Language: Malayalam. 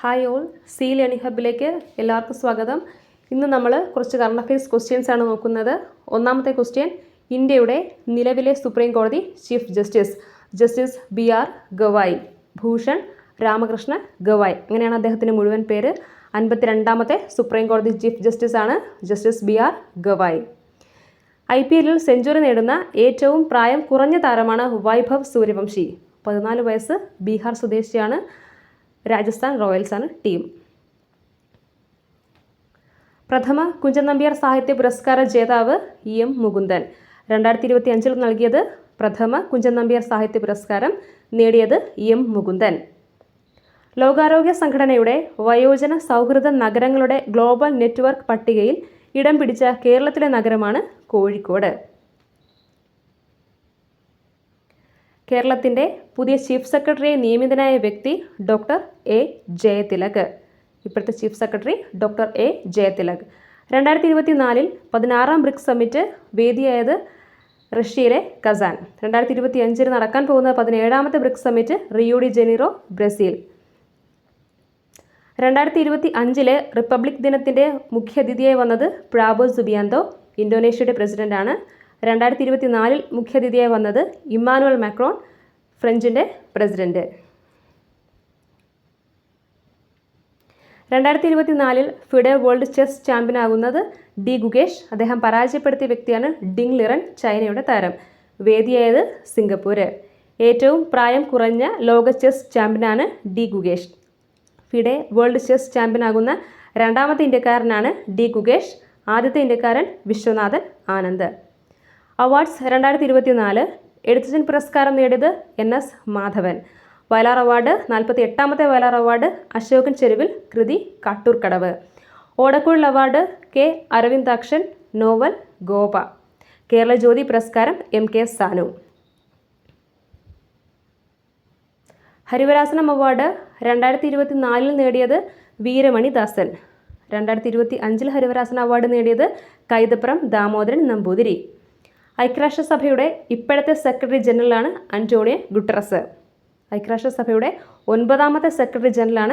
ഹായ് ഓൾ, സി ലേണിംഗ് ഹബിലേക്ക് എല്ലാവർക്കും സ്വാഗതം. ഇന്ന് നമ്മൾ കുറച്ച് കറണ്ട് അഫയേഴ്സ് ക്വസ്റ്റ്യൻസ് ആണ് നോക്കുന്നത്. ഒന്നാമത്തെ ക്വസ്റ്റ്യൻ, ഇന്ത്യയുടെ നിലവിലെ സുപ്രീം കോടതി chief justice BR Gavai, Bhushan Ramakrishna Gavai, അങ്ങനെയാണ് അദ്ദേഹത്തിൻ്റെ മുഴുവൻ പേര്. 52ാമത്തെ സുപ്രീം കോടതി ചീഫ് ജസ്റ്റിസ് ആണ് ജസ്റ്റിസ് BR ഗവായ്. IPL-ൽ സെഞ്ചുറി നേടുന്ന ഏറ്റവും പ്രായം കുറഞ്ഞ താരമാണ് വൈഭവ് സൂര്യവംശി. 14 വയസ്സ്, ബീഹാർ സ്വദേശിയാണ്. രാജസ്ഥാൻ റോയൽസ് ആണ് ടീം. പ്രഥമ കുഞ്ചൻ നമ്പ്യാർ സാഹിത്യ പുരസ്കാര ജേതാവ് EM മുകുന്ദൻ. 2025-ൽ നൽകിയത് പ്രഥമ കുഞ്ചൻ നമ്പ്യാർ സാഹിത്യ പുരസ്കാരം നേടിയത് EM മുകുന്ദൻ. ലോകാരോഗ്യ സംഘടനയുടെ വയോജന സൗഹൃദ നഗരങ്ങളുടെ ഗ്ലോബൽ നെറ്റ്വർക്ക് പട്ടികയിൽ ഇടം പിടിച്ച കേരളത്തിലെ നഗരമാണ് കോഴിക്കോട്. കേരളത്തിൻ്റെ പുതിയ ചീഫ് സെക്രട്ടറിയെ നിയമിതനായ വ്യക്തി ഡോക്ടർ A ജയതിലക്. ഇപ്പോഴത്തെ chief secretary doctor A Jayathilak. 2024-ൽ 16ാം ബ്രിക്സ് സമ്മിറ്റ് വേദിയായത് റഷ്യയിലെ കസാൻ. 2025-ൽ നടക്കാൻ പോകുന്ന 17ാമത്തെ BRICS summit Rio de Janeiro, Brazil. 2025-ലെ റിപ്പബ്ലിക് ദിനത്തിൻ്റെ മുഖ്യാതിഥിയായി വന്നത് പ്രാബോ സുബിയാന്തോ, ഇന്തോനേഷ്യയുടെ പ്രസിഡന്റാണ്. 2024-ൽ മുഖ്യാതിഥിയായി വന്നത് ഇമ്മാനുവൽ മാക്രോൺ, ഫ്രഞ്ചിൻ്റെ പ്രസിഡന്റ്. 2024-ൽ ഫിഡെ വേൾഡ് ചെസ് ചാമ്പ്യനാകുന്നത് ഡി ഗുകേഷ്. അദ്ദേഹം പരാജയപ്പെടുത്തിയ വ്യക്തിയാണ് ഡിങ് ലിറൻ, ചൈനയുടെ താരം. വേദിയായത് സിംഗപ്പൂര്. ഏറ്റവും പ്രായം കുറഞ്ഞ ലോക ചെസ് ചാമ്പ്യനാണ് D Gukesh. FIDE world chess ചാമ്പ്യനാകുന്ന രണ്ടാമത്തെ ഇന്ത്യക്കാരനാണ് ഡി ഗുകേഷ്. ആദ്യത്തെ ഇന്ത്യക്കാരൻ വിശ്വനാഥൻ ആനന്ദ്. അവാർഡ്സ് 2024. എഴുത്തച്ഛൻ പുരസ്കാരം നേടിയത് NS മാധവൻ. വയലാർ അവാർഡ് 48ാമത്തെ വയലാർ അവാർഡ് അശോകൻ ചെരുവിൽ, കൃതി Kattoorkadavu. Odakkuzhal award K Aravindakshan, novel Gopa. Kerala Jyothi പുരസ്കാരം MK സാനു. ഹരിവരാസനം അവാർഡ് 2024-ൽ നേടിയത് വീരമണി ദാസൻ. 2025-ൽ ഹരിവരാസന അവാർഡ് നേടിയത് കൈതപ്രം ദാമോദരൻ നമ്പൂതിരി. ഐക്യരാഷ്ട്രസഭയുടെ ഇപ്പോഴത്തെ സെക്രട്ടറി ജനറലാണ് അന്റോണിയോ ഗുട്ടറസ്. ഐക്യരാഷ്ട്രസഭയുടെ 9ാമത്തെ സെക്രട്ടറി ജനറലാണ്